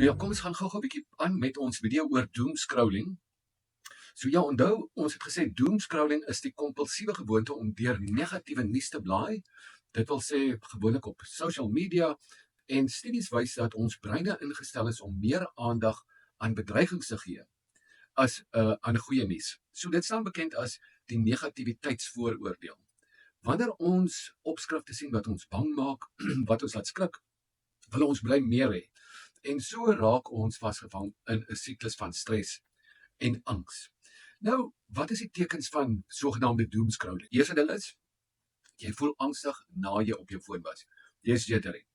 Ja, kom ons gaan gou-gou 'n bietjie aan met ons video oor doomscrolling. So ja, onthou, ons het gesê doomscrolling is die kompulsiewe gewoonte om deur negatiewe nuus te blaai. Dit wil sê gewoonlik op social media, en studies wys dat ons breine ingestel is om meer aandag aan bedreigings te gee as aan goeie nuus. So dit staan bekend as die negativiteitsvooroordeel. Wanneer ons opskrifte sien wat ons bang maak, wat ons laat skrik, wil ons brein meer hê. En so raak ons vasgevang in 'n siklus van stres en angs. Nou, wat is die tekens van sogenaamde doomscrolling? Eerste ding is, jy voel angstig na jy op jou foon was. Jy is jittery.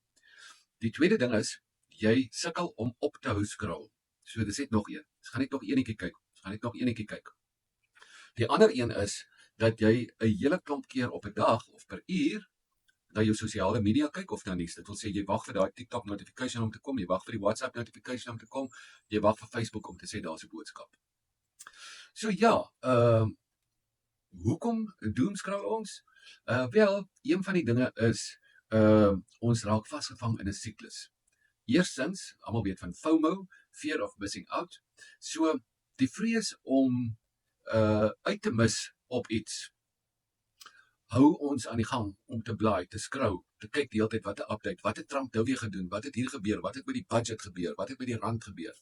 Die tweede ding is, jy sukkel om op te hou scroll. So dis net nog een. Ons gaan net nog eenetjie kyk. Die ander een is dat jy 'n hele klomp keer op 'n dag of per uur na jou sosiale media kyk of na nuus. Dit wil sê jy wag vir daai TikTok notification om te kom, jy wag vir die WhatsApp notification om te kom, jy wag vir Facebook om te sê daar's 'n boodskap. So ja, hoekom doomscroll ons? Wel, een van die dinge is ons raak vasgevang in 'n siklus. Eerstens, almal weet van FOMO, fear of missing out. So die vrees om uit te mis op iets hou ons aan die gang om te blaai, te scroll, te kyk die hele tyd wat 'n update, wat het Trump nou weer gedoen, wat het hier gebeur, wat het met die budget gebeur, wat het met die rand gebeur,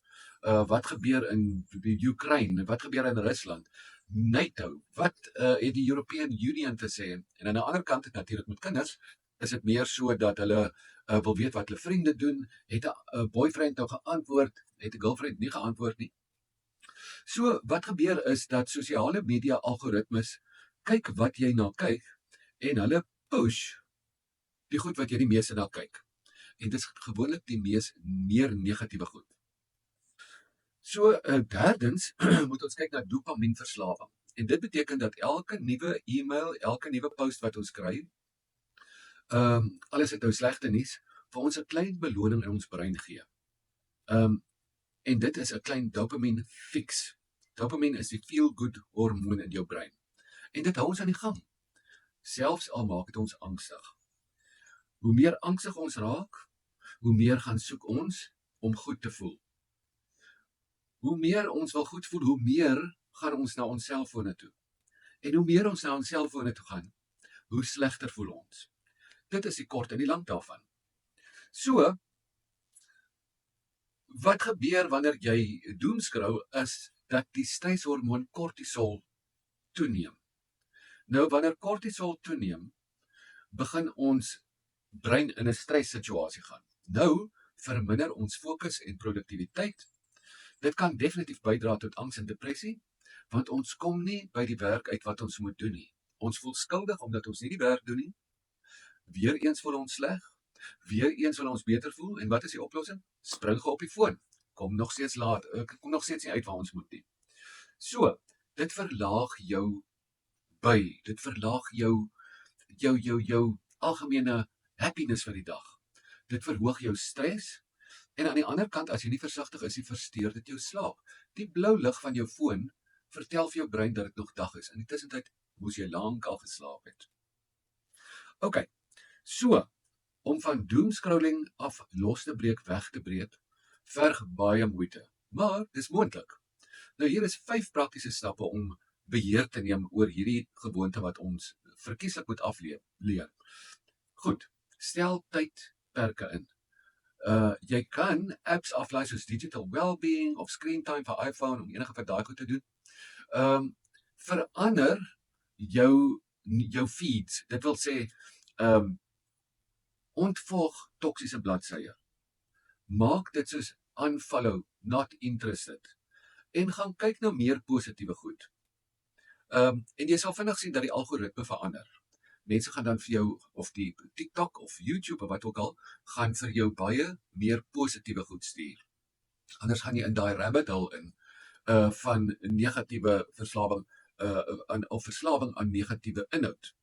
wat gebeur in die Oekraïne, wat gebeur in Rusland, NATO, wat het die European Union te sê, en aan die ander kant het natuurlik met kinders, is dit meer so dat hulle wil weet wat hulle vriende doen, het 'n boyfriend nou geantwoord, het 'n girlfriend nie geantwoord nie. So wat gebeur is dat sosiale media algoritmes kyk wat jy na kyk, en hulle push die goed wat jy die meeste na kyk. En dit is gewoonlik die meer negatiewe goed. So, derdens moet ons kyk na dopamienverslawing. En dit beteken dat elke nuwe e-mail, elke nuwe post wat ons kry, alles het nou slegte nuus, vir ons 'n klein beloning in ons brein gee. En dit is 'n klein dopamine fix. Dopamine is die feel-good hormoon in jou brein. En dit hou ons aan die gang. Selfs al maak dit ons angstig. Hoe meer angstig ons raak, hoe meer gaan soek ons om goed te voel. Hoe meer ons wil goed voel, hoe meer gaan ons na ons selfone toe. En hoe meer ons na ons selfone toe gaan, hoe slegter voel ons. Dit is die kort en die lank daarvan. So, wat gebeur wanneer jy doomscroll is dat die streshormoon kortisol toeneem. Nou, wanneer kortisol toeneem, begin ons brein in 'n stressituasie gaan. Nou, verminder ons fokus en produktiwiteit. Dit kan definitief bydra tot angs en depressie, want ons kom nie by die werk uit wat ons moet doen nie. Ons voel skuldig omdat ons nie die werk doen nie. Weereens voel ons sleg. Weereens wil ons beter voel. En wat is die oplossing? Spring op die foon. Kom nog steeds nie uit waar ons moet nie. So, dit verlaag jou by. Dit verlaag jou algemene happiness van die dag. Dit verhoog jou stres. En aan die ander kant, as jy nie versigtig is, versteur dit jou slaap. Die blou lig van jou foon vertel vir jou brein dat dit nog dag is. In die tussentyd moes jy lank al geslaap het. OK, so, om van doomscrolling af los te breek, weg te breek, verg baie moeite. Maar dis moontlik. Nou hier is 5 praktiese stappe om beheer te neem oor hierdie gewoonte wat ons verkieslik moet afleer. Goed, stel tydperke in. Jy kan apps aflaai soos Digital Wellbeing of Screen Time vir iPhone om enige van daai goed te doen. Verander jou feeds. Dit wil sê, ontvolg toksiese bladsye. Maak dit soos unfollow, not interested. En gaan kyk na meer positiewe goed. En jy sal vinnig sien dat die algoritme verander. Mense gaan dan vir jou, of die TikTok of YouTube of wat ook al, gaan vir jou baie meer positiewe goed stuur. Anders gaan jy in daai rabbit hole in van negatiewe verslawing, of verslawing aan negatiewe inhoud.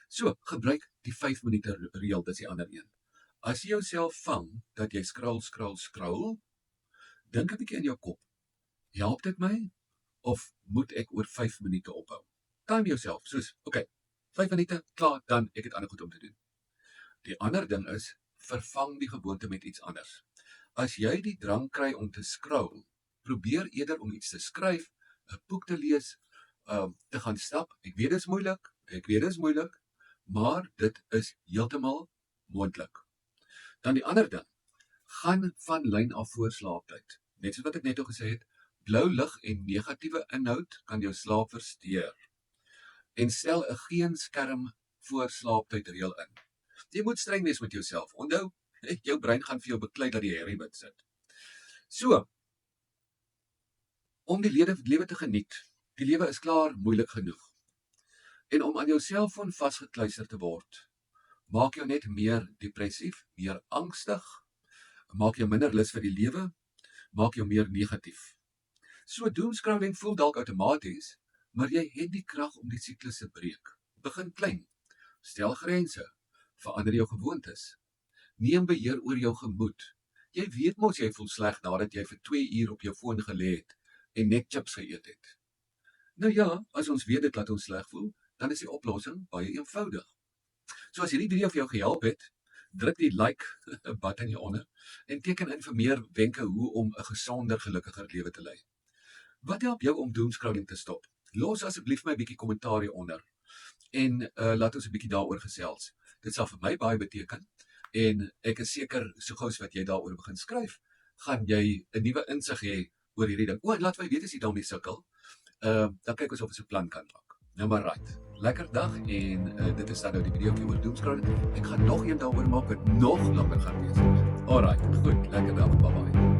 So, gebruik die 5 minute reël, dis die ander een. As jy jouself vang dat jy scroll, dink 'n bietjie in jou kop. Help dit my? Of moet ek oor 5 minute ophou? Time jouself, soos, OK, 5 minute, klaar, dan ek het ander goed om te doen. Die ander ding is, vervang die gewoonte met iets anders. as jy die drang kry om te scroll, probeer eerder om iets te skryf, 'n boek te lees, te gaan stap. Ek weet dit is moeilik, maar dit is heeltemal moontlik. Dan die ander ding, gaan van lyn af voor slaaptyd. Net soos wat ek net al gesê het, blou lig en negatiewe inhoud kan jou slaap versteur. En stel 'n geen skerm voor slaaptyd reël in. Jy moet streng wees met jouself. Onthou, jou brein gaan vir jou beklei dat jy herrie sit. So, om die lewe te geniet. Die lewe is klaar moeilik genoeg. En om aan jou selfoon vasgekluister te word, maak jou net meer depressief, meer angstig, maak jou minder lus vir die lewe, maak jou meer negatief. So doomscrolling voel dalk outomaties, maar jy het die krag om die siklus te breek. Begin klein, stel grense, verander jou gewoontes, neem beheer oor jou gemoed. Jy weet mos jy voel sleg nadat jy vir 2 uur op jou foon gelê het en net chips geëet het. Nou ja, as ons weet dit laat ons sleg voel, dan is die oplossing baie eenvoudig. So as hierdie video vir jou gehelp het, druk die like button hieronder en teken in vir meer wenke hoe om 'n gesonder, gelukkiger lewe te lei. Wat help jou om doomscrolling te stop? Los asseblief my 'n bietjie kommentaar hieronder en laat ons 'n bietjie daaroor gesels. Dit sal vir my baie beteken en ek is seker so gou as wat jy daaroor begin skryf, gaan jy 'n nuwe insig hê oor hierdie ding. O, en laat my weet as jy daarmee sukkel. Dan kyk ons of ons 'n plan kan maak. Nou maar right. Lekker dag en dit is dan nou die video oor doomscrolling. Ek gaan nog een daaroor maak wat nog langer gaan wees. Alright, goed, lekker dag. Bye bye.